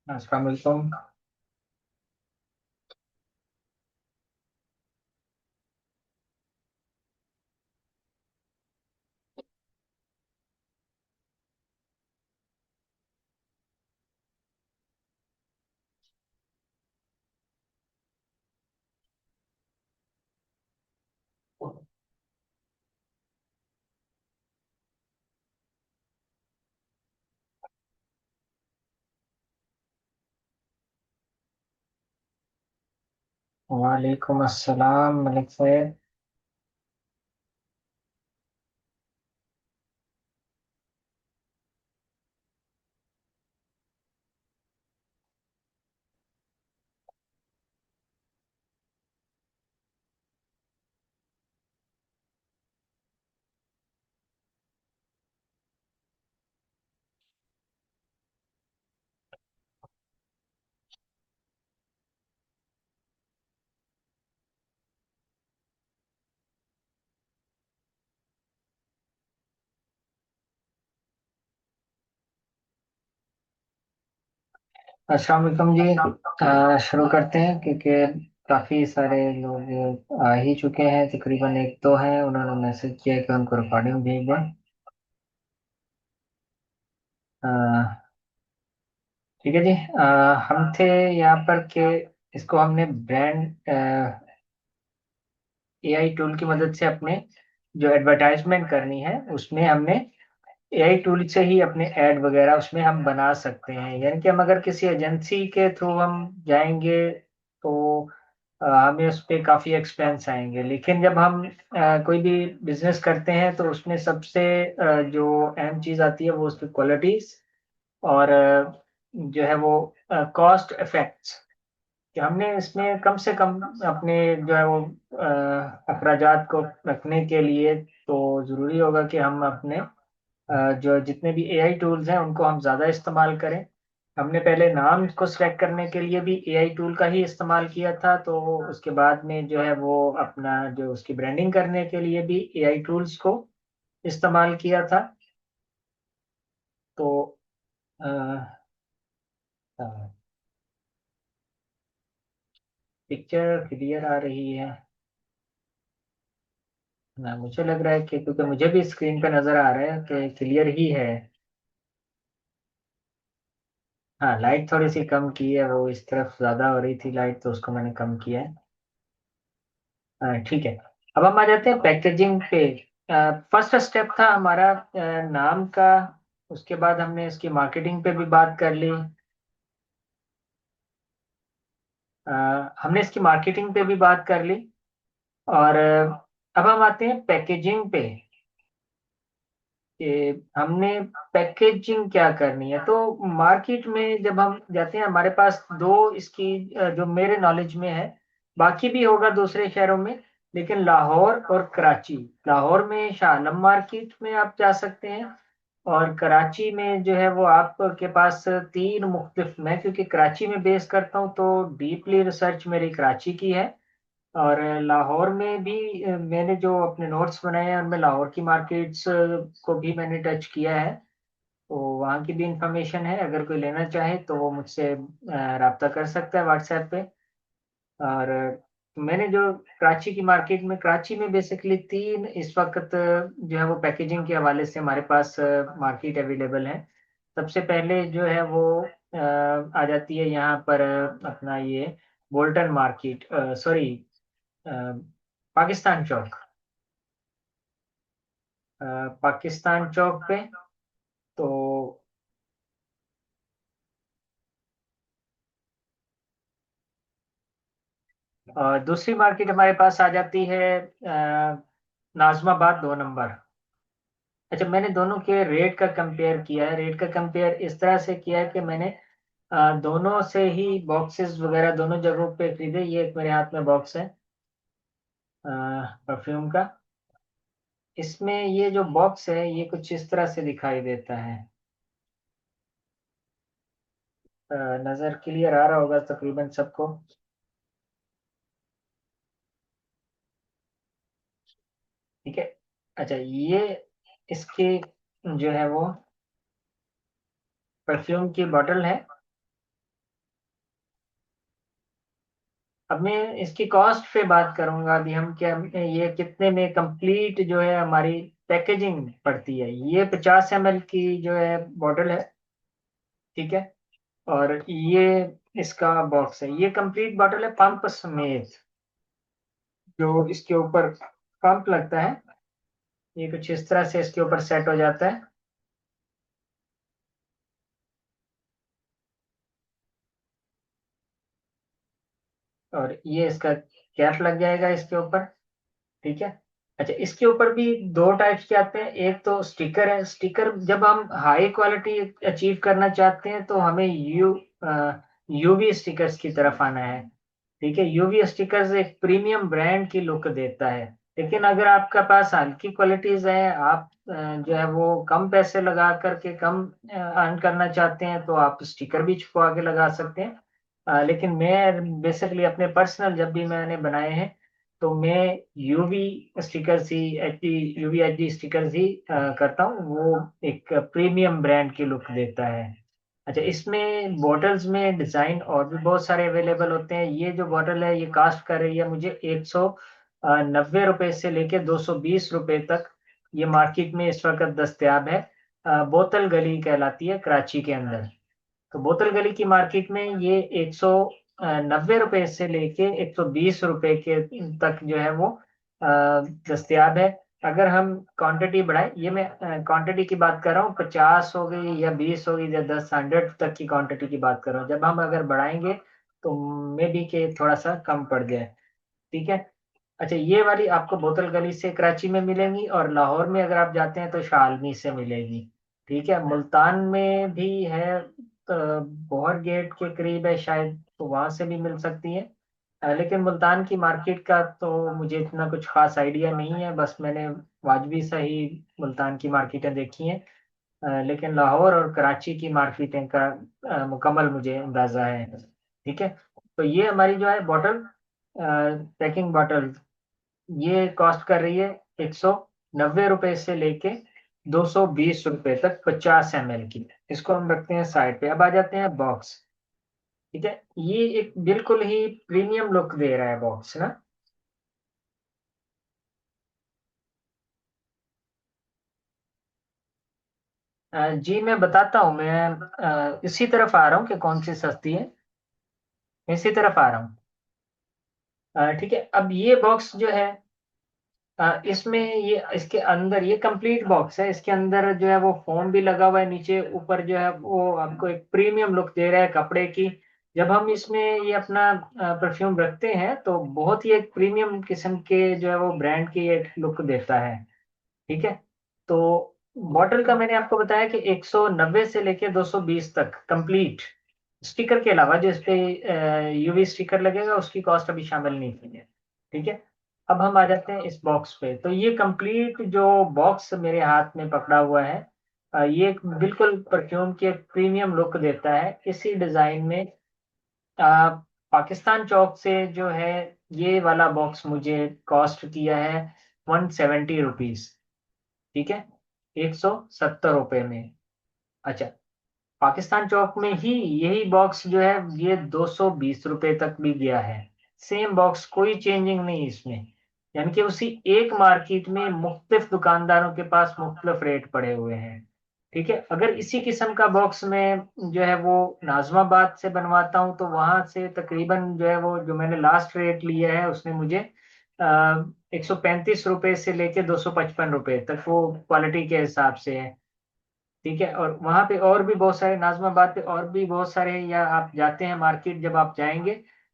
अस्सलाम वालेकुम। वालेकुम अस्सलाम मलिक सैद। अस्सलाम वालेकुम जी। शुरू करते हैं क्योंकि काफ़ी सारे लोग आ ही चुके हैं, तकरीबन एक दो हैं, उन्होंने मैसेज किया कि उनको रिकॉर्डिंग भेज दें। अ, ठीक है जी। हम थे यहाँ पर कि इसको हमने ब्रांड एआई टूल की मदद से अपने जो एडवर्टाइजमेंट करनी है उसमें हमने एआई टूल से ही अपने ऐड वगैरह उसमें हम बना सकते हैं। यानी कि हम अगर किसी एजेंसी के थ्रू हम जाएंगे तो हमें उस पे काफ़ी एक्सपेंस आएंगे, लेकिन जब हम कोई भी बिजनेस करते हैं तो उसमें सबसे जो अहम चीज़ आती है वो उसकी क्वालिटीज और जो है वो कॉस्ट इफेक्ट्स, कि हमने इसमें कम से कम अपने जो है वो अखराजात को रखने के लिए तो ज़रूरी होगा कि हम अपने जो जितने भी एआई टूल्स हैं उनको हम ज़्यादा इस्तेमाल करें। हमने पहले नाम को सेलेक्ट करने के लिए भी एआई टूल का ही इस्तेमाल किया था, तो उसके बाद में जो है वो अपना जो उसकी ब्रांडिंग करने के लिए भी एआई टूल्स को इस्तेमाल किया था। तो अ, अ, पिक्चर क्लियर आ रही है ना? मुझे लग रहा है कि क्योंकि मुझे भी स्क्रीन पे नज़र आ रहा है कि क्लियर ही है। हाँ, लाइट थोड़ी सी कम की है, वो इस तरफ ज़्यादा हो रही थी लाइट, तो उसको मैंने कम किया है। ठीक है। अब हम आ जाते हैं पैकेजिंग पे। फर्स्ट स्टेप था हमारा नाम का। उसके बाद हमने इसकी मार्केटिंग पे भी बात कर ली। अ, हमने इसकी मार्केटिंग पे भी बात कर ली। और अब हम आते हैं पैकेजिंग पे कि हमने पैकेजिंग क्या करनी है। तो मार्केट में जब हम जाते हैं, हमारे पास दो इसकी जो मेरे नॉलेज में है, बाकी भी होगा दूसरे शहरों में, लेकिन लाहौर और कराची, लाहौर में शाह आलम मार्केट में आप जा सकते हैं, और कराची में जो है वो आपके पास तीन मुख्तलिफ, मैं क्योंकि कराची में बेस करता हूँ तो डीपली रिसर्च मेरी कराची की है। और लाहौर में भी मैंने जो अपने नोट्स बनाए हैं उनमें लाहौर की मार्केट्स को भी मैंने टच किया है, तो वहाँ की भी इंफॉर्मेशन है। अगर कोई लेना चाहे तो वो मुझसे रब्ता कर सकता है व्हाट्सएप पे। और मैंने जो कराची की मार्केट में, कराची में बेसिकली तीन इस वक्त जो है वो पैकेजिंग के हवाले से हमारे पास मार्केट अवेलेबल है। सबसे पहले जो है वो आ जाती है यहाँ पर अपना ये बोल्टन मार्केट, सॉरी, पाकिस्तान चौक। पाकिस्तान चौक पे तो दूसरी मार्केट हमारे पास आ जाती है नाजमाबाद 2 नंबर। अच्छा, मैंने दोनों के रेट का कंपेयर किया है। रेट का कंपेयर इस तरह से किया है कि मैंने दोनों से ही बॉक्सेस वगैरह दोनों जगहों पे खरीदे। ये एक मेरे हाथ में बॉक्स है परफ्यूम का। इसमें ये जो बॉक्स है ये कुछ इस तरह से दिखाई देता है। नजर क्लियर आ रहा होगा तकरीबन सबको। ठीक है। अच्छा, ये इसकी जो है वो परफ्यूम की बॉटल है। अब मैं इसकी कॉस्ट पे बात करूंगा अभी। हम क्या, ये कितने में कंप्लीट जो है हमारी पैकेजिंग पड़ती है। ये 50 ml की जो है बॉटल है। ठीक है। और ये इसका बॉक्स है। ये कंप्लीट बॉटल है पंप समेत। जो इसके ऊपर पंप लगता है, ये कुछ इस तरह से इसके ऊपर सेट हो जाता है। और ये इसका कैप लग जाएगा इसके ऊपर। ठीक है। अच्छा, इसके ऊपर भी दो टाइप्स के आते हैं। एक तो स्टिकर है। स्टिकर जब हम हाई क्वालिटी अचीव करना चाहते हैं तो हमें यूवी स्टिकर्स की तरफ आना है। ठीक है। यूवी स्टिकर्स एक प्रीमियम ब्रांड की लुक देता है। लेकिन अगर आपका पास हल्की क्वालिटीज है, आप जो है वो कम पैसे लगा करके कम अर्न करना चाहते हैं, तो आप स्टिकर भी छुपवा के लगा सकते हैं। लेकिन मैं बेसिकली अपने पर्सनल जब भी मैंने बनाए हैं तो मैं यूवी स्टिकर्स ही, H D, UV H D stickers ही करता हूँ। वो एक प्रीमियम ब्रांड की लुक देता है। अच्छा, इसमें बॉटल्स में डिजाइन और भी बहुत सारे अवेलेबल होते हैं। ये जो बॉटल है ये कास्ट कर रही है मुझे 190 रुपए से लेके 220 रुपए तक। ये मार्केट में इस वक्त दस्तयाब है। बोतल गली कहलाती है कराची के अंदर। तो बोतल गली की मार्केट में ये 190 रुपए से लेके 120 रुपए के तक जो है वो अ, दस्तयाब है। अगर हम क्वांटिटी बढ़ाए, ये मैं क्वांटिटी की बात कर रहा हूँ, 50 हो गई या 20 हो गई या 10, 100 तक की क्वांटिटी की बात कर रहा हूँ। जब हम अगर बढ़ाएंगे तो मे बी के थोड़ा सा कम पड़ जाए। ठीक है। अच्छा, ये वाली आपको बोतल गली से कराची में मिलेंगी, और लाहौर में अगर आप जाते हैं तो शालमी से मिलेगी। ठीक है। मुल्तान में भी है, बोहर गेट के करीब है शायद, तो वहां से भी मिल सकती है। लेकिन मुल्तान की मार्केट का तो मुझे इतना कुछ खास आइडिया नहीं है। बस मैंने वाजबी सा ही मुल्तान की मार्केटें देखी हैं। लेकिन लाहौर और कराची की मार्केटें का मुकम्मल मुझे अंदाजा है। ठीक है। तो ये हमारी जो है बॉटल, पैकिंग बॉटल, ये कॉस्ट कर रही है 190 रुपए से लेके 220 रुपए तक, 50 ml की। इसको हम रखते हैं साइड पे। अब आ जाते हैं बॉक्स। ठीक है। ये एक बिल्कुल ही प्रीमियम लुक दे रहा है बॉक्स ना। जी मैं बताता हूँ। मैं इसी तरफ आ रहा हूँ कि कौन सी सस्ती है। इसी तरफ आ रहा हूँ। ठीक है। अब ये बॉक्स जो है, इसमें ये इसके अंदर ये कंप्लीट बॉक्स है। इसके अंदर जो है वो फोम भी लगा हुआ है। नीचे ऊपर जो है वो आपको एक प्रीमियम लुक दे रहा है कपड़े की। जब हम इसमें ये अपना परफ्यूम रखते हैं तो बहुत ही एक प्रीमियम किस्म के जो है वो ब्रांड की एक लुक देता है। ठीक है। तो बॉटल का मैंने आपको बताया कि 190 से लेके 220 तक कंप्लीट, स्टिकर के अलावा जिस पे यूवी स्टिकर लगेगा उसकी कॉस्ट अभी शामिल नहीं की है। ठीक है। अब हम आ जाते हैं इस बॉक्स पे। तो ये कंप्लीट जो बॉक्स मेरे हाथ में पकड़ा हुआ है, ये एक बिल्कुल परफ्यूम की एक प्रीमियम लुक देता है इसी डिजाइन में। अ, पाकिस्तान चौक से जो है ये वाला बॉक्स मुझे कॉस्ट किया है 170 रुपीज। ठीक है। 170 रुपए में। अच्छा, पाकिस्तान चौक में ही यही बॉक्स जो है ये 220 रुपए तक भी गया है। सेम बॉक्स, कोई चेंजिंग नहीं इसमें। यानी कि उसी एक मार्केट में मुख्तलिफ दुकानदारों के पास मुख्तलिफ रेट पड़े हुए हैं। ठीक है। अगर इसी किस्म का बॉक्स में जो है वो नाजमाबाद से बनवाता हूँ तो वहां से तकरीबन जो है वो जो मैंने लास्ट रेट लिया है उसने मुझे 135 रुपए से लेके 255 रुपए तक वो क्वालिटी के हिसाब से है। ठीक है, और वहां पे और भी बहुत सारे, नाजमाबाद पे और भी बहुत सारे, या आप जाते हैं मार्केट, जब आप जाएंगे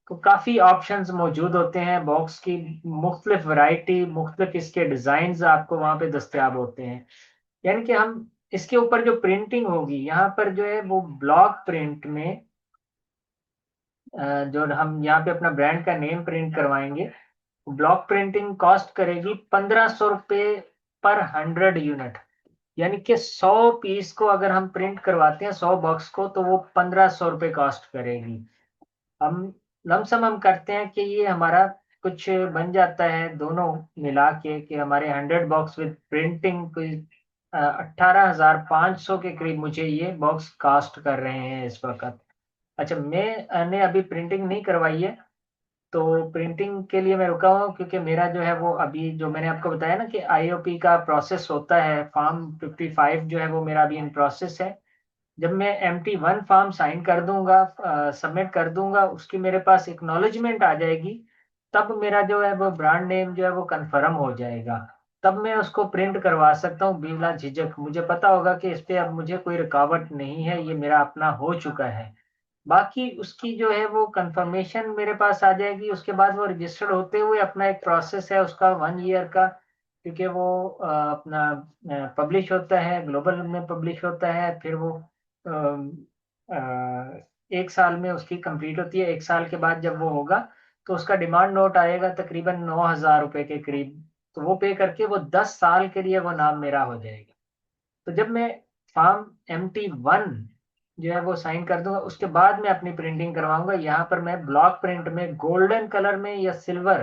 तो काफी ऑप्शंस मौजूद होते हैं, बॉक्स की मुख्तलिफ वैरायटी, मुख्तलिफ इसके डिजाइन आपको वहां पे दस्तयाब होते हैं। यानी कि हम इसके ऊपर जो प्रिंटिंग होगी यहाँ पर जो है वो ब्लॉक प्रिंट में, जो हम यहाँ पे अपना ब्रांड का नेम प्रिंट करवाएंगे, ब्लॉक प्रिंटिंग कॉस्ट करेगी 1500 रुपये पर 100 यूनिट। यानी कि 100 पीस को अगर हम प्रिंट करवाते हैं, 100 बॉक्स को, तो वो 1500 रुपये कॉस्ट करेगी। हम लमसम हम करते हैं कि ये हमारा कुछ बन जाता है दोनों मिला के, कि हमारे 100 बॉक्स विद प्रिंटिंग कोई 18,500 के करीब मुझे ये बॉक्स कास्ट कर रहे हैं इस वक्त। अच्छा, मैंने अभी प्रिंटिंग नहीं करवाई है, तो प्रिंटिंग के लिए मैं रुका हूँ, क्योंकि मेरा जो है वो अभी, जो मैंने आपको बताया ना कि आईओपी का प्रोसेस होता है, फॉर्म 55 जो है वो मेरा अभी इन प्रोसेस है। जब मैं MT1 फॉर्म साइन कर दूंगा, सबमिट कर दूंगा, उसकी मेरे पास एक्नॉलेजमेंट आ जाएगी, तब मेरा जो है वो ब्रांड नेम जो है वो कंफर्म हो जाएगा। तब मैं उसको प्रिंट करवा सकता हूँ बिला झिझक। मुझे पता होगा कि इस पे अब मुझे कोई रुकावट नहीं है, ये मेरा अपना हो चुका है। बाकी उसकी जो है वो कंफर्मेशन मेरे पास आ जाएगी, उसके बाद वो रजिस्टर्ड होते हुए अपना एक प्रोसेस है उसका 1 ईयर का, क्योंकि वो अपना पब्लिश होता है, ग्लोबल में पब्लिश होता है, फिर वो 1 साल में उसकी कंप्लीट होती है। 1 साल के बाद जब वो होगा तो उसका डिमांड नोट आएगा तकरीबन 9,000 रुपए के करीब, तो वो पे करके वो 10 साल के लिए वो नाम मेरा हो जाएगा। तो जब मैं फॉर्म MT1 जो है वो साइन कर दूंगा, उसके बाद मैं अपनी प्रिंटिंग करवाऊंगा। यहाँ पर मैं ब्लॉक प्रिंट में गोल्डन कलर में या सिल्वर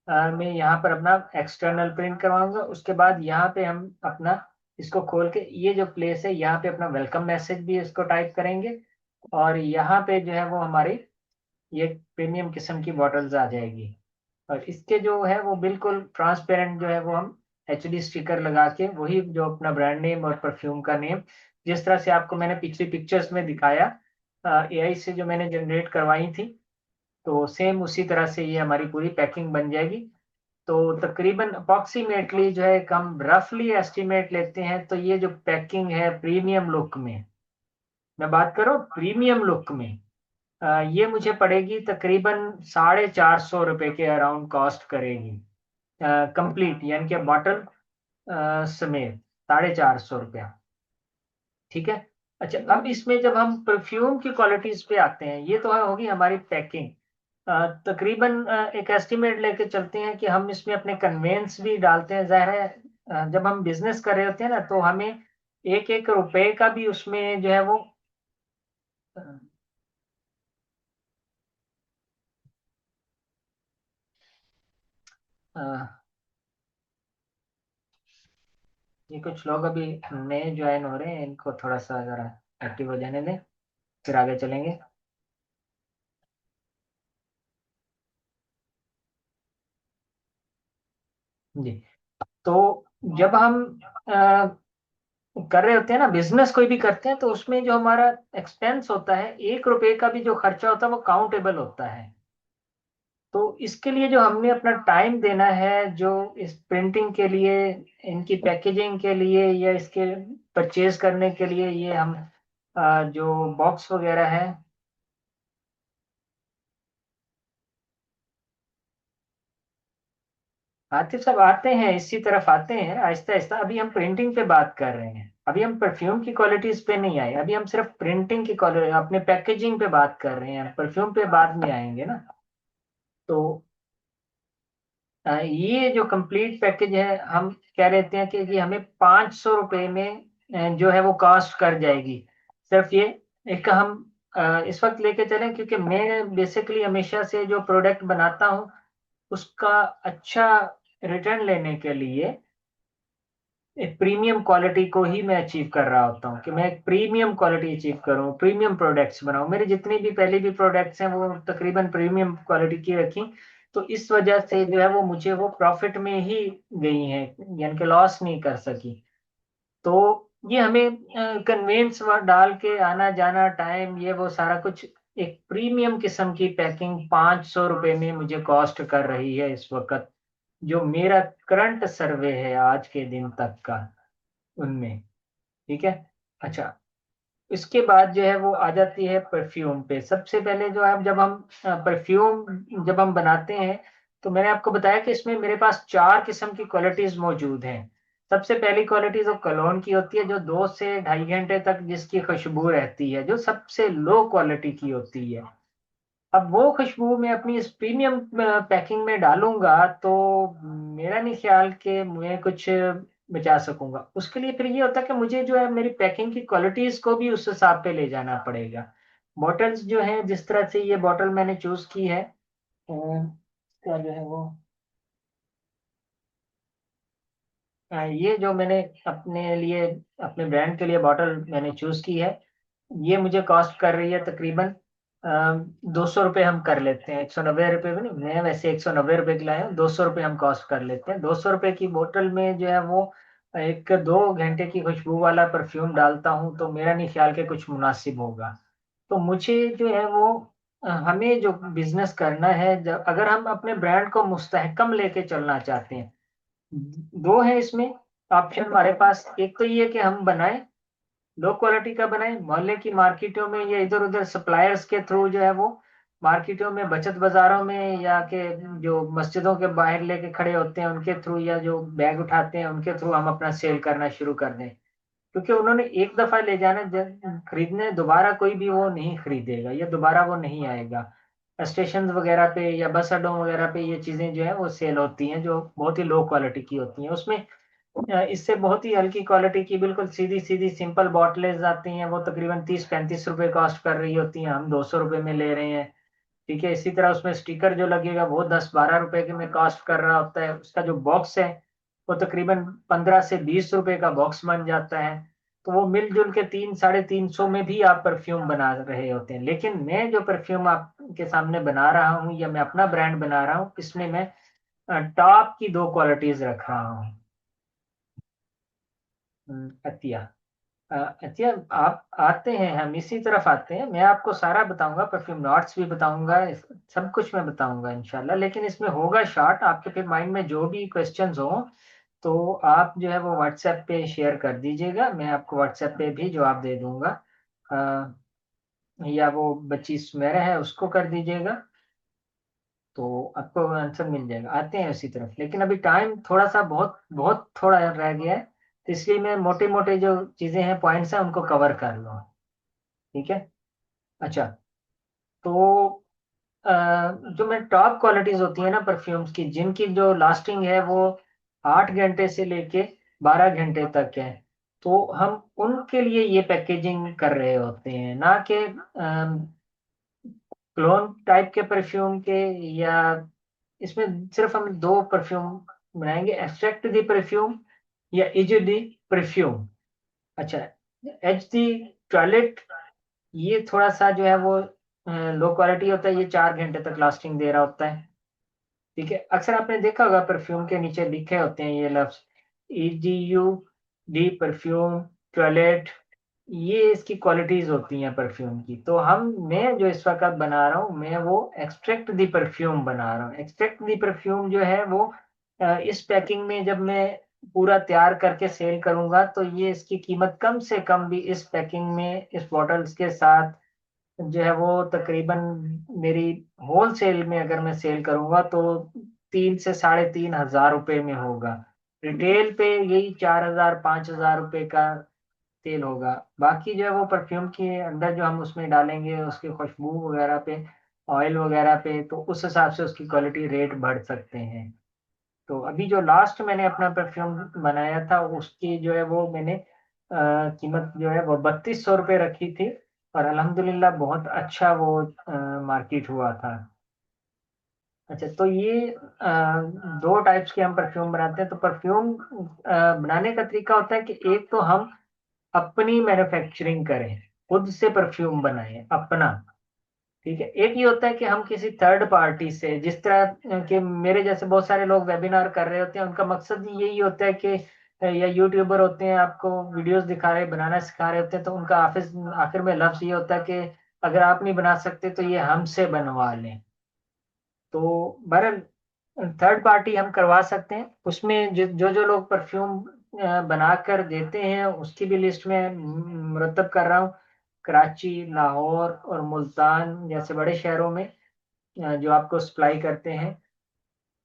में यहाँ पर अपना एक्सटर्नल प्रिंट करवाऊंगा। उसके बाद यहाँ पे हम अपना इसको खोल के, ये जो प्लेस है यहाँ पे अपना वेलकम मैसेज भी इसको टाइप करेंगे, और यहाँ पे जो है वो हमारी ये प्रीमियम किस्म की बॉटल्स आ जाएगी। और इसके जो है वो बिल्कुल ट्रांसपेरेंट जो है वो हम HD स्टिकर लगा के, वही जो अपना ब्रांड नेम और परफ्यूम का नेम, जिस तरह से आपको मैंने पिछली पिक्चर्स में दिखाया, AI से जो मैंने जनरेट करवाई थी, तो सेम उसी तरह से ये हमारी पूरी पैकिंग बन जाएगी। तो तकरीबन अप्रॉक्सीमेटली जो है, हम रफली एस्टिमेट लेते हैं, तो ये जो पैकिंग है प्रीमियम लुक में, मैं बात करूं प्रीमियम लुक में, ये मुझे पड़ेगी तकरीबन 450 रुपए के अराउंड कॉस्ट करेगी, कंप्लीट, यानी कि बॉटल समेत 450 रुपया। ठीक है। अच्छा, अब इसमें जब हम परफ्यूम की क्वालिटीज पे आते हैं, ये तो होगी हमारी पैकिंग। तकरीबन एक एस्टिमेट लेके चलते हैं कि हम इसमें अपने कन्वेंस भी डालते हैं, जाहिर है। जब हम बिजनेस कर रहे होते हैं ना, तो हमें एक एक रुपए का भी उसमें जो है वो अ, अ, ये कुछ लोग अभी नए ज्वाइन हो रहे हैं, इनको थोड़ा सा जरा एक्टिव हो जाने दें, फिर आगे चलेंगे। जी। तो जब हम कर रहे होते हैं ना, बिजनेस कोई भी करते हैं, तो उसमें जो हमारा एक्सपेंस होता है, 1 रुपए का भी जो खर्चा होता है वो काउंटेबल होता है। तो इसके लिए जो हमने अपना टाइम देना है, जो इस प्रिंटिंग के लिए, इनकी पैकेजिंग के लिए, या इसके परचेज करने के लिए, ये हम जो बॉक्स वगैरह है। आतिफ साहब आते हैं, इसी तरफ आते हैं आहिस्ता आहिस्ता। अभी हम प्रिंटिंग पे बात कर रहे हैं, अभी हम परफ्यूम की क्वालिटीज पे नहीं आए, अभी हम सिर्फ प्रिंटिंग की क्वालिटी, अपने पैकेजिंग पे बात कर रहे हैं, परफ्यूम पे बाद में आएंगे ना। तो ये जो कंप्लीट पैकेज है, हम कह रहे थे कि हमें 500 रुपये में जो है वो कॉस्ट कर जाएगी। सिर्फ ये एक हम इस वक्त लेके चलें, क्योंकि मैं बेसिकली हमेशा से जो प्रोडक्ट बनाता हूँ उसका अच्छा रिटर्न लेने के लिए एक प्रीमियम क्वालिटी को ही मैं अचीव कर रहा होता हूँ, कि मैं एक प्रीमियम क्वालिटी अचीव करूँ, प्रीमियम प्रोडक्ट्स बनाऊं। मेरी जितनी भी पहले भी प्रोडक्ट्स हैं वो तकरीबन प्रीमियम क्वालिटी की रखी, तो इस वजह से जो है वो मुझे वो प्रॉफिट में ही गई हैं, यानी कि लॉस नहीं कर सकी। तो ये हमें कन्वेंस डाल के आना जाना, टाइम, ये वो सारा कुछ, एक प्रीमियम किस्म की पैकिंग 500 रुपये में मुझे कॉस्ट कर रही है इस वक्त। जो मेरा करंट सर्वे है आज के दिन तक का, उनमें। ठीक है। अच्छा, इसके बाद जो है वो आ जाती है परफ्यूम पे। सबसे पहले जो है, जब हम परफ्यूम जब हम बनाते हैं, तो मैंने आपको बताया कि इसमें मेरे पास 4 किस्म की क्वालिटीज मौजूद हैं। सबसे पहली क्वालिटी जो कलोन की होती है, जो 2 से ढाई घंटे तक जिसकी खुशबू रहती है, जो सबसे लो क्वालिटी की होती है। अब वो खुशबू मैं अपनी इस प्रीमियम पैकिंग में डालूंगा, तो मेरा नहीं ख्याल कि मैं कुछ बचा सकूंगा। उसके लिए फिर ये होता है कि मुझे जो है मेरी पैकिंग की क्वालिटीज को भी उस हिसाब पे ले जाना पड़ेगा। बॉटल्स जो है, जिस तरह से ये बॉटल मैंने चूज की है, क्या जो है वो, ये जो मैंने अपने लिए, अपने ब्रांड के लिए बॉटल मैंने चूज की है, ये मुझे कॉस्ट कर रही है तकरीबन 200 रुपये। हम कर लेते हैं, 190 रुपये भी नहीं, मैं वैसे 190 रुपये की लाया हूँ, 200 रुपये हम कॉस्ट कर लेते हैं। 200 रुपये की बोतल में जो है वो 1-2 घंटे की खुशबू वाला परफ्यूम डालता हूँ, तो मेरा नहीं ख्याल के कुछ मुनासिब होगा। तो मुझे जो है वो, हमें जो बिजनेस करना है, अगर हम अपने ब्रांड को मुस्तहकम लेके चलना चाहते हैं, दो है इसमें ऑप्शन हमारे पास। एक तो ये कि हम बनाएं, लो क्वालिटी का बनाएं, मोहल्ले की मार्केटों में या इधर उधर सप्लायर्स के थ्रू जो है वो, मार्केटों में, बचत बाजारों में, या के जो मस्जिदों के बाहर लेके खड़े होते हैं उनके थ्रू, या जो बैग उठाते हैं उनके थ्रू हम अपना सेल करना शुरू कर दें। क्योंकि उन्होंने एक दफा ले जाना, खरीदने दोबारा कोई भी वो नहीं खरीदेगा, या दोबारा वो नहीं आएगा। स्टेशन वगैरह पे या बस अड्डों वगैरह पे ये चीजें जो है वो सेल होती हैं, जो बहुत ही लो क्वालिटी की होती हैं। उसमें इससे बहुत ही हल्की क्वालिटी की बिल्कुल सीधी सीधी सिंपल बॉटलें आती हैं, वो तकरीबन 30-35 रुपए कॉस्ट कर रही होती हैं, हम 200 रुपये में ले रहे हैं। ठीक है। इसी तरह उसमें स्टिकर जो लगेगा वो 10-12 रुपए के में कॉस्ट कर रहा होता है। उसका जो बॉक्स है वो तकरीबन 15 से 20 रुपए का बॉक्स बन जाता है। तो वो मिलजुल के 300-350 में भी आप परफ्यूम बना रहे होते हैं। लेकिन मैं जो परफ्यूम आपके सामने बना रहा हूँ, या मैं अपना ब्रांड बना रहा हूँ, इसमें मैं टॉप की 2 क्वालिटीज रख रहा हूँ। अतिया। अच्छा, आप आते हैं, हम इसी तरफ आते हैं। मैं आपको सारा बताऊंगा, परफ्यूम नॉट्स भी बताऊंगा, सब कुछ मैं बताऊंगा इंशाल्लाह। लेकिन इसमें होगा शॉर्ट, आपके फिर माइंड में जो भी क्वेश्चंस हो, तो आप जो है वो व्हाट्सएप पे शेयर कर दीजिएगा, मैं आपको व्हाट्सएप पे भी जवाब दे दूंगा। अ, या वो बच्ची सुमेरा है, उसको कर दीजिएगा, तो आपको आंसर मिल जाएगा। आते हैं उसी तरफ, लेकिन अभी टाइम थोड़ा सा बहुत बहुत थोड़ा रह गया है, तो इसलिए मैं मोटे मोटे जो चीजें हैं, पॉइंट्स हैं, उनको कवर कर लूँ। ठीक है। अच्छा, तो अ, जो मैं टॉप क्वालिटीज होती है ना परफ्यूम्स की, जिनकी जो लास्टिंग है वो 8 घंटे से लेके 12 घंटे तक है, तो हम उनके लिए ये पैकेजिंग कर रहे होते हैं, ना कि क्लोन टाइप के परफ्यूम के। या इसमें सिर्फ हम 2 परफ्यूम बनाएंगे, एक्सट्रैक्ट दी परफ्यूम या इज दी परफ्यूम। अच्छा, एच दी टॉयलेट, ये थोड़ा सा जो है वो लो क्वालिटी होता है, ये 4 घंटे तक लास्टिंग दे रहा होता है। ठीक है। अक्सर आपने देखा होगा परफ्यूम के नीचे लिखे होते हैं ये लफ्ज, EGU डी परफ्यूम टॉयलेट, ये इसकी क्वालिटीज होती हैं परफ्यूम की। तो मैं जो इस वक्त बना रहा हूँ, मैं वो एक्सट्रैक्ट दी परफ्यूम बना रहा हूँ। एक्सट्रैक्ट दी परफ्यूम जो है वो इस पैकिंग में जब मैं पूरा तैयार करके सेल करूंगा, तो ये इसकी कीमत कम से कम भी इस पैकिंग में, इस बॉटल्स के साथ जो है वो तकरीबन, मेरी होल सेल में अगर मैं सेल करूंगा तो 3 से 3,500 रुपये में होगा। रिटेल पे यही 4,000-5,000 रुपये का तेल होगा। बाकी जो है वो परफ्यूम के अंदर जो हम उसमें डालेंगे, उसकी खुशबू वगैरह पे, ऑयल वगैरह पे, तो उस हिसाब से उसकी क्वालिटी रेट बढ़ सकते हैं। तो अभी जो लास्ट मैंने अपना परफ्यूम बनाया था, उसकी जो है वो मैंने कीमत जो है वो 3,200 रुपये रखी थी, और अल्हम्दुलिल्लाह बहुत अच्छा वो मार्केट हुआ था। अच्छा, तो ये 2 टाइप्स के हम परफ्यूम बनाते हैं। तो परफ्यूम बनाने का तरीका होता है कि एक तो हम अपनी मैन्युफैक्चरिंग करें, खुद से परफ्यूम बनाएं अपना। ठीक है। एक ये होता है कि हम किसी थर्ड पार्टी से, जिस तरह के मेरे जैसे बहुत सारे लोग वेबिनार कर रहे होते हैं, उनका मकसद यही होता है कि, या यूट्यूबर होते हैं, आपको वीडियोस दिखा रहे, बनाना सिखा रहे होते हैं, तो उनका ऑफिस आखिर में लफ्ज ये होता है कि अगर आप नहीं बना सकते तो ये हमसे बनवा लें। तो बहरहाल थर्ड पार्टी हम करवा सकते हैं, उसमें जो जो लोग परफ्यूम बना कर देते हैं उसकी भी लिस्ट में मुरतब कर रहा हूँ। कराची, लाहौर और मुल्तान जैसे बड़े शहरों में जो आपको सप्लाई करते हैं।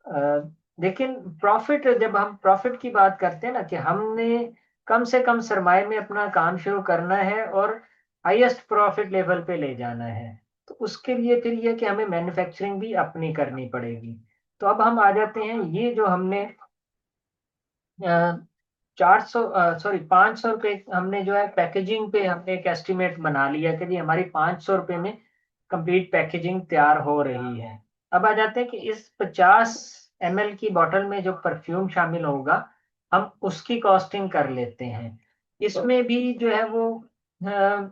अ, लेकिन प्रॉफिट, जब हम प्रॉफिट की बात करते हैं ना, कि हमने कम से कम सरमाए में अपना काम शुरू करना है और हाईएस्ट प्रॉफिट लेवल पे ले जाना है, तो उसके लिए फिर ये कि हमें मैन्युफैक्चरिंग भी अपनी करनी पड़ेगी। तो अब हम आ जाते हैं, ये जो हमने 400 सॉरी 500 रुपये हमने जो है पैकेजिंग पे हमने एक एस्टिमेट बना लिया कि जी हमारी 500 रुपये में कंप्लीट पैकेजिंग तैयार हो रही है। अब आ जाते हैं कि इस 50 ml की बोतल में जो परफ्यूम शामिल होगा, हम उसकी कॉस्टिंग कर लेते हैं। इसमें भी जो है वो अ,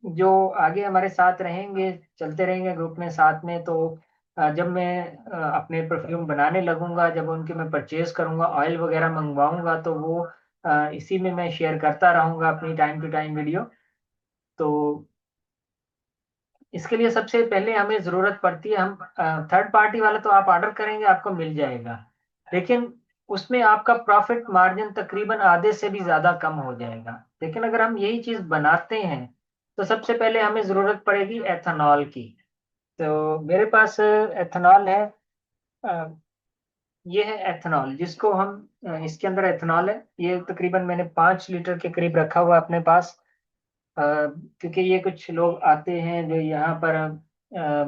जो आगे हमारे साथ रहेंगे, चलते रहेंगे ग्रुप में साथ में, तो जब मैं अपने परफ्यूम बनाने लगूंगा, जब उनके मैं परचेज करूंगा, ऑयल वगैरह मंगवाऊंगा, तो वो इसी में मैं शेयर करता रहूंगा अपनी टाइम टू टाइम वीडियो। तो इसके लिए सबसे पहले हमें जरूरत पड़ती है, हम थर्ड पार्टी वाला तो आप ऑर्डर करेंगे आपको मिल जाएगा, लेकिन उसमें आपका प्रॉफिट मार्जिन तकरीबन आधे से भी ज्यादा कम हो जाएगा। लेकिन अगर हम यही चीज बनाते हैं, तो सबसे पहले हमें जरूरत पड़ेगी एथेनॉल की। तो मेरे पास एथेनॉल है। अ, ये है एथेनॉल, जिसको हम इसके अंदर एथेनॉल है, ये तकरीबन मैंने 5 लीटर के करीब रखा हुआ है अपने पास। क्योंकि ये कुछ लोग आते हैं जो यहाँ पर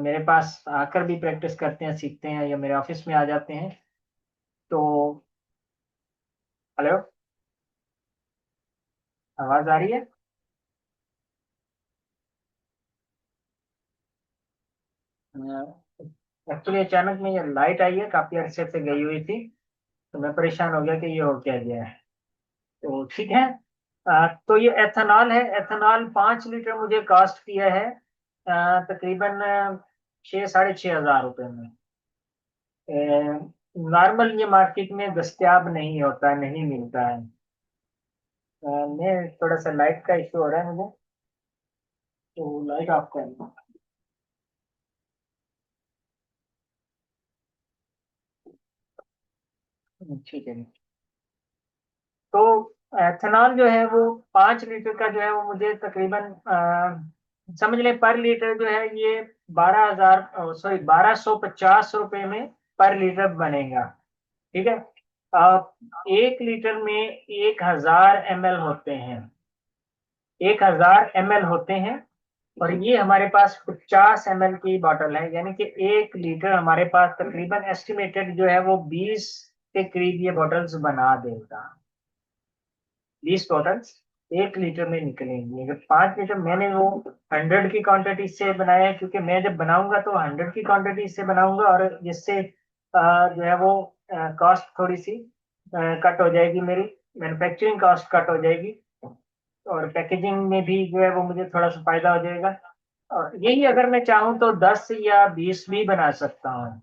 मेरे पास आकर भी प्रैक्टिस करते हैं, सीखते हैं, या मेरे ऑफिस में आ जाते हैं। तो हेलो, आवाज आ रही है? एक्चुअली अचानक में ये लाइट आई है, काफी अरसे से गई हुई थी, तो मैं परेशान हो गया कि ये हो क्या गया है। तो ठीक है। तो ये एथेनॉल है। एथेनॉल 5 लीटर मुझे कॉस्ट किया है तकरीबन 6 साढ़े 6 हज़ार रुपये में। नॉर्मल ये मार्केट में दस्तयाब नहीं होता, नहीं मिलता है। मैं थोड़ा सा लाइट का इशू हो रहा है मुझे, तो लाइट ऑफ कर दूं। ठीक है। तो एथेनॉल जो है वो 5 लीटर का जो है वो मुझे तकरीबन समझ लें पर लीटर जो है ये 1250 रुपये में पर लीटर बनेगा। ठीक है। 1 लीटर में 1000 ml होते हैं, 1000 ml होते हैं। और ये हमारे पास 50 ml की बॉटल है, यानी कि 1 लीटर हमारे पास तकरीबन एस्टिमेटेड जो है वो 20 के करीब ये बॉटल्स बना देगा। 20 बॉटल्स 1 लीटर में निकलेंगी। अगर 5 लीटर, मैंने वो 100 की क्वांटिटी से बनाया है, क्योंकि मैं जब बनाऊंगा तो 100 की क्वांटिटी से बनाऊंगा, और जिससे जो है वो कॉस्ट थोड़ी सी कट हो जाएगी, मेरी मैन्युफैक्चरिंग कॉस्ट कट हो जाएगी, और पैकेजिंग में भी जो है वो मुझे थोड़ा सा फायदा हो जाएगा। और यही अगर मैं चाहूँ तो 10 या 20 भी बना सकता हूँ।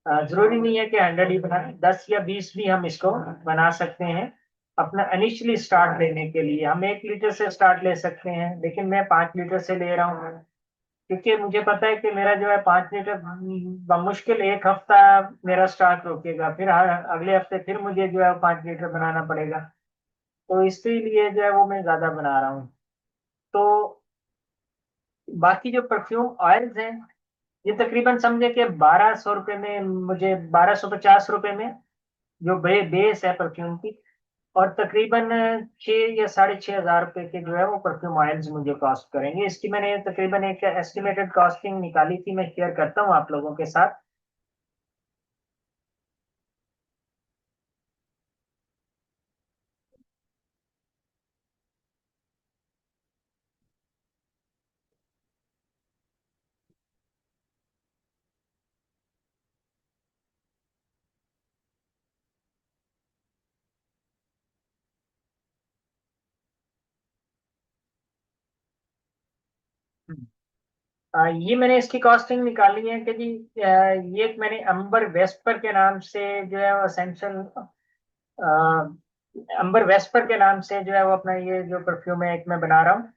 जरूरी नहीं है कि 100 ही बनाए, 10 या 20 भी हम इसको बना सकते हैं। अपना इनिशियली स्टार्ट लेने के लिए हम 1 लीटर से स्टार्ट ले सकते हैं, लेकिन मैं 5 लीटर से ले रहा हूँ, क्योंकि मुझे पता है कि मेरा जो है 5 लीटर बमुश्किल 1 हफ्ता मेरा स्टॉक रुकेगा, फिर अगले हफ्ते फिर मुझे जो है 5 लीटर बनाना पड़ेगा। तो इसीलिए जो है वो मैं ज्यादा बना रहा हूँ। तो बाकी जो परफ्यूम ऑयल्स हैं, ये तकरीबन समझे कि 1200 रुपये में, मुझे 1250 रुपये में जो बेस है परफ्यूम की, और तकरीबन 6 या साढ़े 6 हज़ार रुपये के जो है वो परफ्यूम ऑयल्स मुझे कॉस्ट करेंगे। इसकी मैंने तकरीबन एक एस्टिमेटेड कॉस्टिंग निकाली थी, मैं शेयर करता हूँ आप लोगों के साथ। ये मैंने इसकी कॉस्टिंग निकाली है कि जी ये मैंने अंबर वेस्पर के नाम से जो है वो एसेंशियल, अंबर वेस्पर के नाम से जो है वो अपना ये जो परफ्यूम है एक मैं बना रहा हूँ।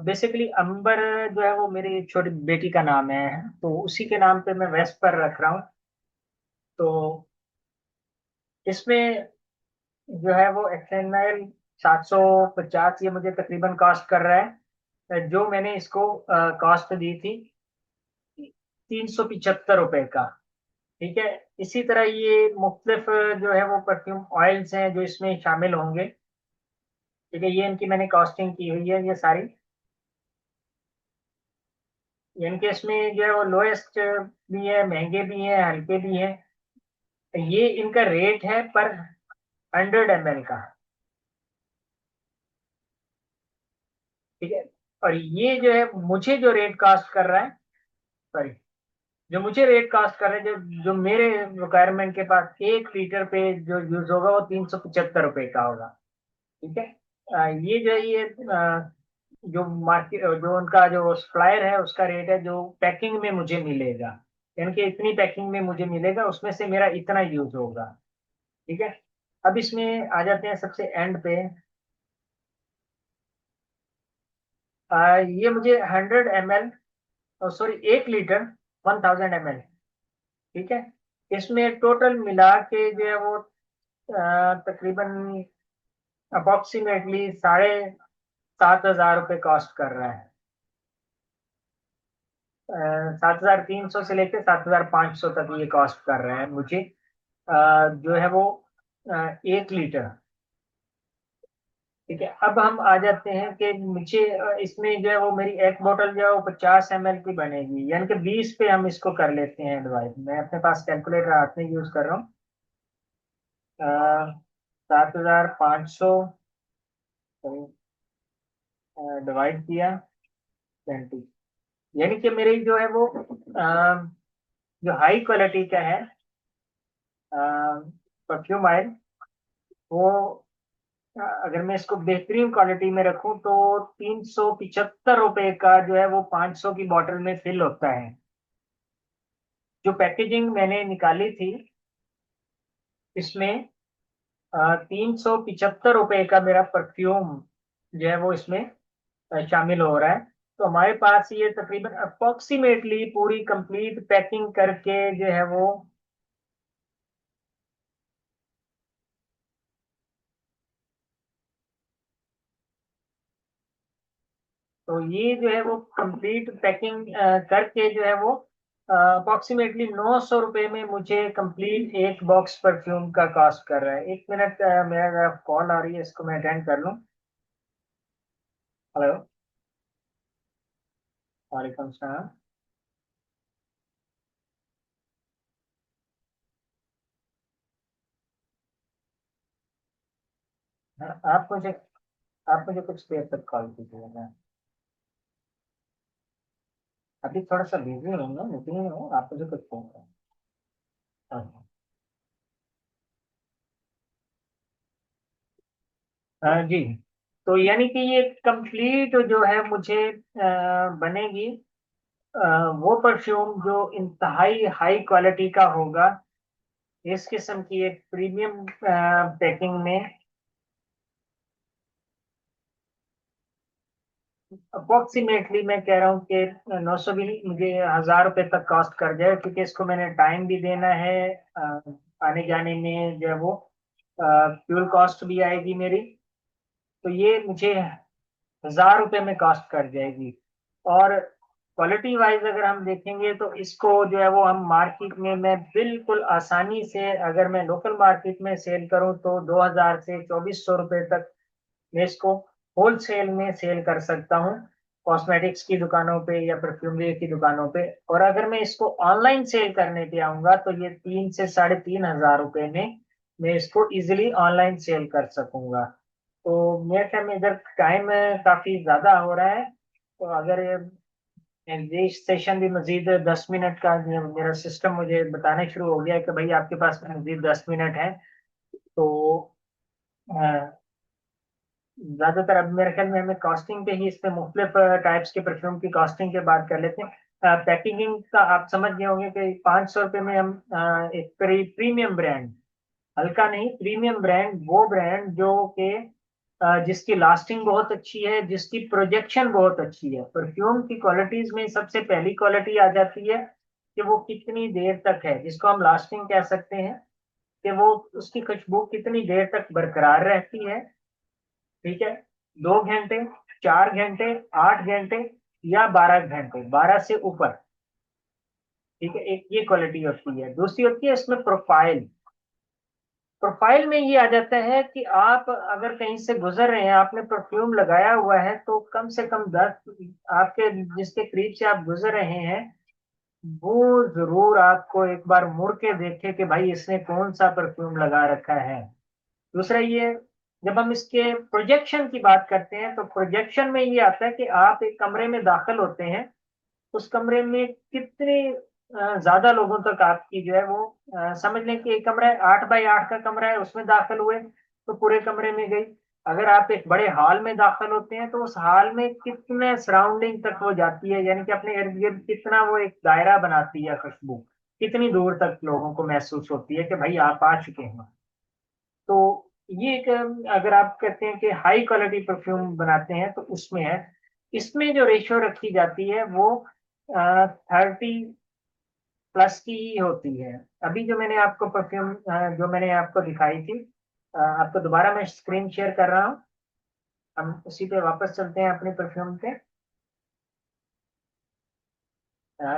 बेसिकली अंबर जो है वो मेरी छोटी बेटी का नाम है, तो उसी के नाम पे मैं वेस्पर रख रहा हूँ। तो इसमें जो है वो एक्सएनएल 750 ये मुझे तकरीबन कॉस्ट कर रहा है। जो मैंने इसको कॉस्ट दी थी 375 रुपए का। ठीक है। इसी तरह ये मुख्तलिफ जो है वो परफ्यूम ऑयल्स हैं जो इसमें शामिल होंगे। ठीक है, ये इनकी मैंने कॉस्टिंग की हुई है ये सारी। इनके इसमें जो है वो लोएस्ट भी है, महंगे भी हैं, हल्के भी हैं। ये इनका रेट है पर 100 ml का। ठीक है। और ये जो है मुझे जो रेट कास्ट कर रहा है, सॉरी, जो मुझे रेट कास्ट कर रहे हैं, जो जो मेरे रिक्वायरमेंट के पास 1 लीटर पे जो यूज होगा वो 375 रुपए का होगा। ठीक है। ये जो है ये जो मार्केट जो उनका जो सप्लायर है उसका रेट है जो पैकिंग में मुझे मिलेगा, यानी कि इतनी पैकिंग में मुझे मिलेगा उसमें से मेरा इतना यूज होगा। ठीक है। अब इसमें आ जाते हैं सबसे एंड पे। ये मुझे 100 ml, सॉरी 1 लीटर 1000 ml। ठीक है। इसमें टोटल मिला के जो है वो तकरीबन अप्रोक्सीमेटली 7500 रुपये कॉस्ट कर रहा है। 7300 से लेकर 7500 तक ये कॉस्ट कर रहा है मुझे। जो है वो 1 लीटर। ठीक है। अब हम आ जाते हैं कि मुझे इसमें जो है वो मेरी एक बोतल जो है वो 50 ml की बनेगी, यानी कि 20 पे हम इसको कर लेते हैं डिवाइड। मैं अपने पास कैलकुलेटर हाथ में यूज कर रहा हूँ। 7500 डिवाइड किया 20, यानी कि मेरी जो है वो जो हाई क्वालिटी का है परफ्यूम ऑयल, वो अगर मैं इसको बेहतरीन क्वालिटी में रखूं तो 375 रुपए का जो है वो 500 की बोतल में फिल होता है। जो पैकेजिंग मैंने निकाली थी इसमें 375 रुपए का मेरा परफ्यूम जो है वो इसमें शामिल हो रहा है। तो हमारे पास ये तकरीबन अप्रोक्सीमेटली पूरी कंप्लीट पैकिंग करके जो है वो तो ये जो है वो कंप्लीट पैकिंग करके जो है वो अप्रोक्सीमेटली 900 रुपये में मुझे कंप्लीट एक बॉक्स परफ्यूम का कॉस्ट कर रहा है। 1 मिनट, मेरा कॉल आ रही है, इसको मैं अटेंड कर लूँ। हेलो। वालेकुम सलाम। हाँ, आप मुझे कुछ देर तक कॉल कीजिएगा। मैं अभी थोड़ा सा बिजी हूँ ना, मीटिंग में हूँ, आप मुझे कुछ फोन करें। हाँ। हाँ जी। तो यानी कि ये कंप्लीट जो है मुझे बनेगी अ, वो परफ्यूम जो इंतहाई हाई क्वालिटी का होगा, इस किस्म की एक प्रीमियम पैकिंग में अप्रोक्सीमेटली मैं कह रहा हूँ कि 900 भी नहीं, मुझे 1000 रुपये तक कॉस्ट कर जाए, क्योंकि इसको मैंने टाइम भी देना है। आने जाने में जो है वो फ्यूल कॉस्ट भी आएगी मेरी। तो ये मुझे 1000 रुपये में कॉस्ट कर जाएगी। और क्वालिटी वाइज अगर हम देखेंगे तो इसको जो है वो हम मार्केट में मैं बिल्कुल आसानी से, अगर मैं लोकल मार्केट में सेल करूं तो 2000 से 2400 रुपये तक मैं इसको होलसेल में सेल कर सकता हूँ, कॉस्मेटिक्स की दुकानों पे या परफ्यूमरी की दुकानों पे। और अगर मैं इसको ऑनलाइन सेल करने पे आऊंगा तो ये 3 से 3500 रुपये में मैं इसको इजिली ऑनलाइन सेल कर सकूंगा। तो मेरे ख्याल में इधर टाइम काफी ज्यादा हो रहा है। तो अगर ये सेशन भी मजीद 10 मिनट का, मेरा सिस्टम मुझे बताने शुरू हो गया है कि भाई आपके पास मजीद 10 मिनट है। तो ज्यादातर अब मेरे ख्याल में हमें कॉस्टिंग पे ही, इस पे मुख्तलिफ टाइप्स के परफ्यूम की कॉस्टिंग के बात कर लेते हैं। पैकेजिंग का आप समझ गए होंगे कि 500 रुपये में हम एक प्रीमियम ब्रांड, हल्का नहीं, प्रीमियम ब्रांड, वो ब्रांड जो कि जिसकी लास्टिंग बहुत अच्छी है, जिसकी प्रोजेक्शन बहुत अच्छी है। परफ्यूम की क्वालिटीज में सबसे पहली क्वालिटी आ जाती है कि वो कितनी देर तक है, जिसको हम लास्टिंग कह सकते हैं, कि वो उसकी खुशबू कितनी देर तक बरकरार रहती है। ठीक है, 2 घंटे, 4 घंटे, 8 घंटे या 12 घंटे, 12 से ऊपर। ठीक है, एक ये क्वालिटी होती है। दूसरी होती है इसमें प्रोफाइल। प्रोफाइल में ये आ जाता है कि आप अगर कहीं से गुजर रहे हैं, आपने परफ्यूम लगाया हुआ है, तो कम से कम 10 आपके जिसके करीब से आप गुजर रहे हैं, वो जरूर आपको एक बार मुड़ के देखे कि भाई इसने कौन सा परफ्यूम लगा रखा है। दूसरा ये, जब हम इसके प्रोजेक्शन की बात करते हैं, तो प्रोजेक्शन में ये आता है कि आप एक कमरे में दाखिल होते हैं, उस कमरे में कितने ज्यादा लोगों तक आपकी जो है वो समझ लें कि एक कमरा है, 8 बाई 8 का कमरा है, उसमें दाखिल हुए तो पूरे कमरे में गई। अगर आप एक बड़े हॉल में दाखिल होते हैं, तो उस हॉल में कितने सराउंडिंग तक वो जाती है, यानी कि अपने इर्द गिर्द कितना वो एक दायरा बनाती है खुशबू, कितनी दूर तक लोगों को महसूस होती है कि भाई आप आ चुके हैं। तो ये एक, अगर आप कहते हैं कि हाई क्वालिटी परफ्यूम बनाते हैं, तो उसमें है। इसमें जो रेशियो रखी जाती है वो 30+ की ही होती है। अभी जो मैंने आपको परफ्यूम जो मैंने आपको दिखाई थी, आपको दोबारा मैं स्क्रीन शेयर कर रहा हूँ। हम उसी पे वापस चलते हैं अपने परफ्यूम पे।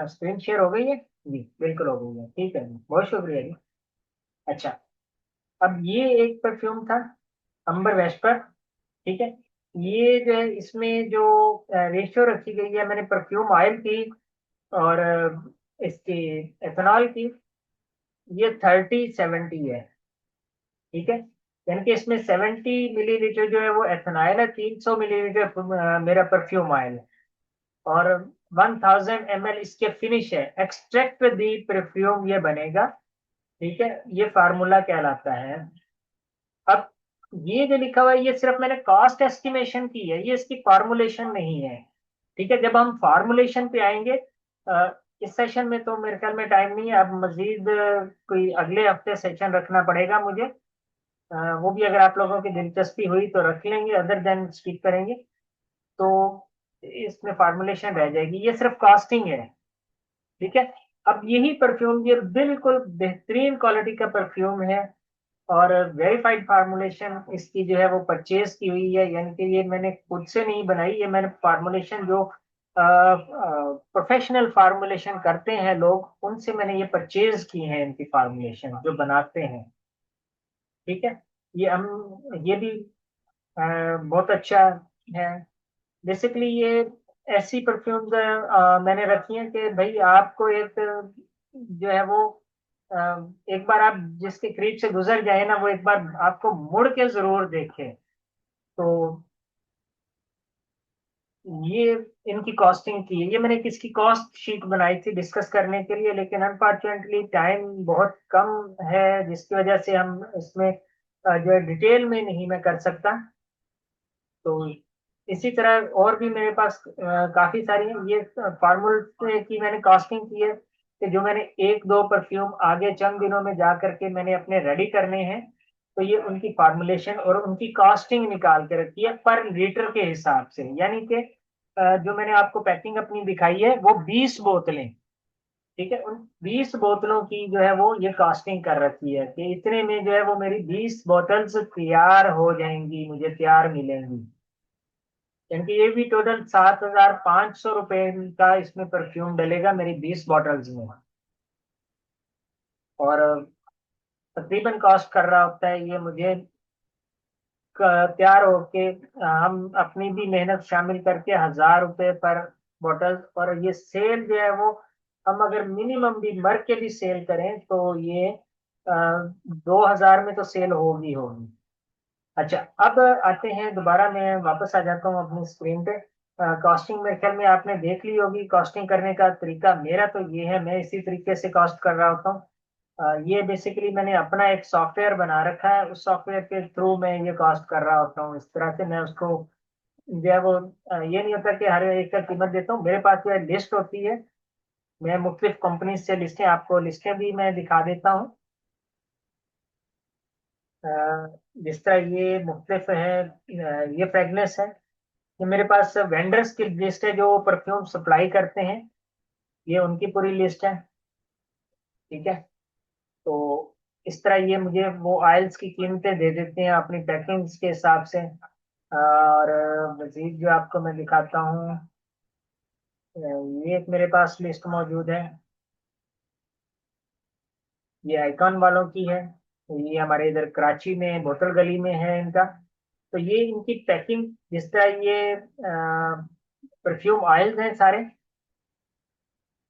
स्क्रीन शेयर हो गई है जी, बिल्कुल हो गई है, ठीक है, बहुत शुक्रिया जी। अच्छा, अब ये एक परफ्यूम था, अंबर वेस्पर। ठीक है, ये जो है इसमें जो रेशियो रखी गई है, मैंने परफ्यूम ऑयल की और इसकी एथेनॉल की, ये 30-70 है। ठीक है, यानी कि इसमें 70 मिलीलीटर जो है वो एथेनॉल है, 300 मिलीलीटर मेरा परफ्यूम ऑयल है, और 1000 ml इसके फिनिश है, एक्सट्रैक्ट दी परफ्यूम ये बनेगा। ठीक है, ये फार्मूला कहलाता है। अब ये जो लिखा हुआ है, ये सिर्फ मैंने कॉस्ट एस्टिमेशन की है, ये इसकी फार्मूलेशन नहीं है। ठीक है, जब हम फार्मूलेशन पे आएंगे, इस सेशन में तो मेरे ख्याल में टाइम नहीं है, अब मजीद कोई अगले हफ्ते सेशन रखना पड़ेगा मुझे। वो भी अगर आप लोगों की दिलचस्पी हुई तो रख लेंगे, अदर देन स्किप करेंगे। तो इसमें फार्मूलेशन रह जाएगी, ये सिर्फ कास्टिंग है। ठीक है, अब यही परफ्यूम ये बिल्कुल बेहतरीन क्वालिटी का परफ्यूम है, और वेरीफाइड फार्मूलेशन इसकी जो है वो परचेज की हुई है, यानी कि ये मैंने खुद से नहीं बनाई, ये मैंने फार्मूलेशन जो प्रोफेशनल फार्मूलेशन करते हैं लोग, उनसे मैंने ये परचेज की है, इनकी फार्मूलेशन जो बनाते हैं। ठीक है, ये हम ये भी बहुत अच्छा है। बेसिकली ये ऐसी परफ्यूम्स मैंने रखी हैं कि भाई आपको एक जो है वो अ, एक बार आप जिसके करीब से गुजर जाए ना, वो एक बार आपको मुड़ के जरूर देखे। तो ये इनकी कॉस्टिंग की है, ये मैंने किसकी कॉस्ट शीट बनाई थी डिस्कस करने के लिए, लेकिन अनफॉर्चुनेटली टाइम बहुत कम है, जिसकी वजह से हम इसमें जो है डिटेल में नहीं मैं कर सकता। तो इसी तरह और भी मेरे पास काफी सारी हैं। ये फार्मूले की मैंने कॉस्टिंग की है, कि जो मैंने एक दो परफ्यूम आगे चंद दिनों में जा करके मैंने अपने रेडी करने हैं, तो ये उनकी फार्मूलेशन और उनकी कॉस्टिंग निकाल के रखी है पर लीटर के हिसाब से। यानी कि जो मैंने आपको पैकिंग अपनी दिखाई है वो 20 बोतलें। ठीक है, उन 20 बोतलों की जो है वो ये कास्टिंग कर रखी है, कि इतने में जो है वो मेरी 20 बोतल्स तैयार हो जाएंगी, मुझे तैयार मिलेंगी। क्योंकि ये भी टोटल 7500 रुपये का इसमें परफ्यूम डलेगा मेरी 20 बॉटल्स में। और तकरीबन कॉस्ट कर रहा होता है ये मुझे तैयार होके, हम अपनी भी मेहनत शामिल करके 1000 रुपये पर बॉटल। और ये सेल जो है वो हम अगर मिनिमम भी मर के भी सेल करें, तो ये 2000 में तो सेल होगी होगी। अच्छा, अब आते हैं, दोबारा मैं वापस आ जाता हूँ अपनी स्क्रीन पे। कॉस्टिंग मेरे ख्याल में आपने देख ली होगी, कॉस्टिंग करने का तरीका मेरा तो ये है, मैं इसी तरीके से कॉस्ट कर रहा होता हूँ। ये बेसिकली मैंने अपना एक सॉफ्टवेयर बना रखा है, उस सॉफ्टवेयर के थ्रू मैं ये कॉस्ट कर रहा होता हूँ, इस तरह से मैं उसको जो है वो ये नहीं होता कि हर एक का कीमत देता हूँ, मेरे पास जो है लिस्ट होती है। मैं मुख्तलिफ कंपनी से लिस्टें, आपको लिस्टें भी मैं दिखा देता हूँ। अ, जिस तरह ये मुख्तलिफ है, ये फ्रेगनेंस है, ये मेरे पास वेंडर्स की लिस्ट है जो परफ्यूम सप्लाई करते हैं, ये उनकी पूरी लिस्ट है। ठीक है। तो इस तरह ये मुझे वो ऑयल्स की कीमतें दे देते हैं अपनी पैकिंग्स के हिसाब से। और मजीद जो आपको मैं दिखाता हूँ, ये एक मेरे पास लिस्ट मौजूद है। ये आइकॉन वालों की है। ये हमारे इधर कराची में बोतल गली में है इनका। तो ये इनकी पैकिंग, जिस तरह ये परफ्यूम ऑयल्स हैं सारे,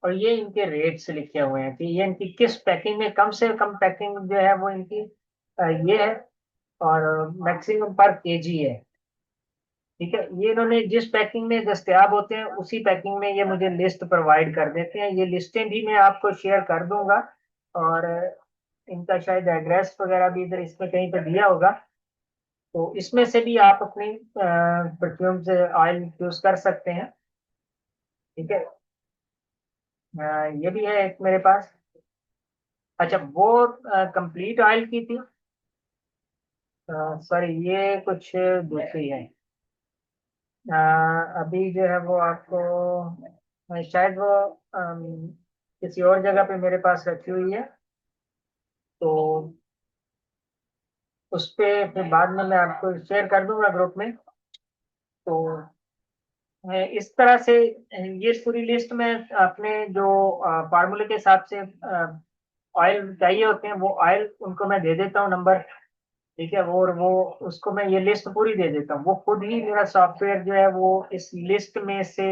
और ये इनके रेट्स लिखे हुए हैं कि ये इनकी किस पैकिंग में कम से कम पैकिंग जो है वो इनकी ये है, और मैक्सिमम पर केजी है। ठीक है, ये इन्होंने जिस पैकिंग में दस्तयाब होते हैं उसी पैकिंग में ये मुझे लिस्ट प्रोवाइड कर देते हैं। ये लिस्टें भी मैं आपको शेयर कर दूंगा, और इनका शायद एड्रेस वगैरह भी इधर इसमें कहीं पर दिया होगा। तो इसमें से भी आप अपनी परफ्यूम से ऑयल यूज कर सकते हैं। ठीक है। ये भी है एक मेरे पास। अच्छा, वो कंप्लीट ऑयल की थी। सॉरी, ये कुछ दूसरी है। अ, अभी जो है वो आपको शायद वो किसी और जगह पे मेरे पास रखी हुई है। तो उस पे फिर बाद में मैं आपको शेयर कर दूंगा ग्रुप में। तो इस तरह से ये पूरी लिस्ट में अपने जो फार्मूले के हिसाब से ऑयल चाहिए होते हैं, वो ऑयल उनको मैं दे देता हूँ नंबर। ठीक है, वो उसको मैं ये लिस्ट पूरी दे देता हूँ। वो खुद ही मेरा सॉफ्टवेयर जो है वो इस लिस्ट में से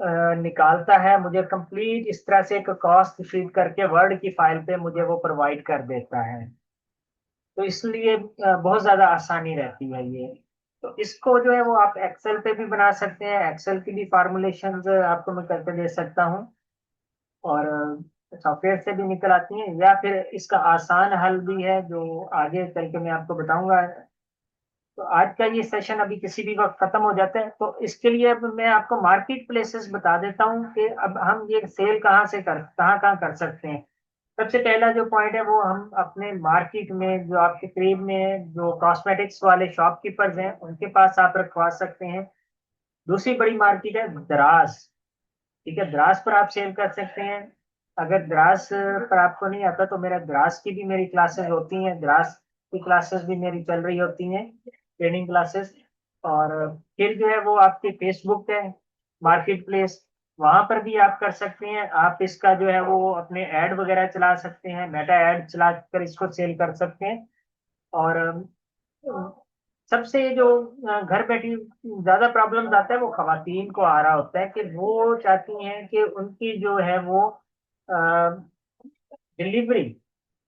निकालता है, मुझे कंप्लीट इस तरह से एक कॉस्ट शीट करके वर्ड की फाइल पे मुझे वो प्रोवाइड कर देता है। तो इसलिए बहुत ज्यादा आसानी रहती है ये। तो इसको जो है वो आप एक्सेल पे भी बना सकते हैं, एक्सेल की भी फार्मूलेशंस आपको मैं करके दे सकता हूँ, और सॉफ्टवेयर से भी निकल आती हैं। या फिर इसका आसान हल भी है जो आगे चल के मैं आपको बताऊंगा। तो आज का ये सेशन अभी किसी भी वक्त खत्म हो जाता है, तो इसके लिए अब मैं आपको मार्केट प्लेसेस बता देता हूँ कि अब हम ये सेल कहाँ कहाँ कर सकते हैं। सबसे पहला जो पॉइंट है वो हम अपने मार्केट में जो आपके करीब में जो कॉस्मेटिक्स वाले शॉपकीपर्स हैं उनके पास आप रखवा सकते हैं। दूसरी बड़ी मार्केट है द्रास। ठीक है, द्रास पर आप सेल कर सकते हैं। अगर द्रास पर आपको नहीं आता तो मेरा द्रास की भी मेरी क्लासेस होती हैं, द्रास की क्लासेस भी मेरी चल रही होती हैं, ट्रेनिंग क्लासेस। और फिर जो है वो आपकी फेसबुक है मार्केट प्लेस, वहां पर भी आप कर सकते हैं। आप इसका जो है वो अपने ऐड वगैरह चला सकते हैं, मेटा ऐड चला कर इसको सेल कर सकते हैं। और सबसे जो घर बैठी ज्यादा प्रॉब्लम आता है वो खवातीन को आ रहा होता है कि वो चाहती हैं कि उनकी जो है वो डिलीवरी,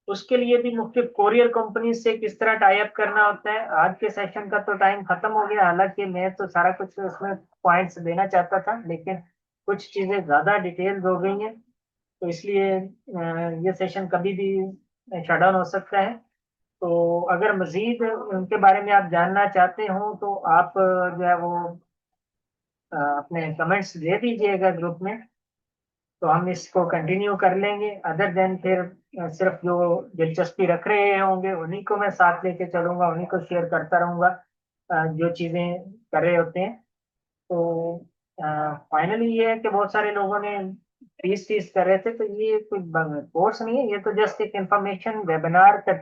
उसके लिए भी मुख्तलिफ कोरियर कंपनी से किस तरह टाई अप करना होता है। आज के सेशन का तो टाइम खत्म हो गया, हालांकि मैं तो सारा कुछ उसमें पॉइंट्स देना चाहता था, लेकिन कुछ चीजें ज्यादा डिटेल्स हो गई हैं, तो इसलिए ये सेशन कभी भी शट डाउन हो सकता है। तो अगर मजीद उनके बारे में आप जानना चाहते हो तो आप जो है वो अपने कमेंट्स दे दीजिएगा ग्रुप में, तो हम इसको कंटिन्यू कर लेंगे। अदर देन फिर सिर्फ जो दिलचस्पी रख रहे होंगे उन्हीं को मैं साथ लेके चलूंगा, उन्हीं को शेयर करता रहूंगा जो चीजें कर रहे होते हैं। तो फाइनली ये है कि बहुत सारे लोगों ने 30 30 कर रहे थे, तो ये कोई कोर्स नहीं है, ये तो जस्ट एक इंफॉर्मेशन वेबिनार का